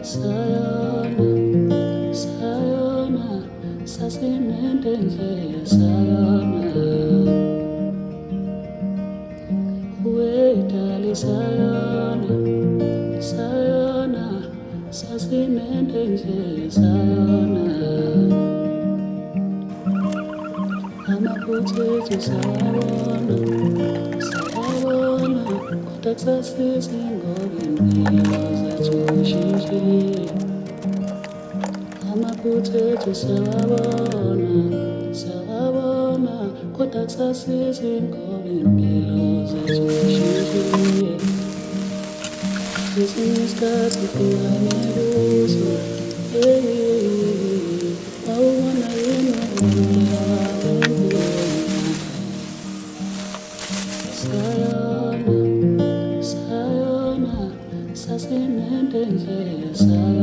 Sayona, sayona, sasinendenze sayona. Wedali sayona, sayona, sasinendenze sayona. Amaphuthethu sayabona, sayabona, kodwa kusasiza ngoba impilo zethu zishintshile. Amaphuthethu siyawabona, siyawabona, kodwa kusasiza ngoba impilo zethu zishintshile. Kwesinye isikhathi ufika nemibuzo, awubona yini ukuya empilweni. Sayona, sayona, sasinendenze sayona.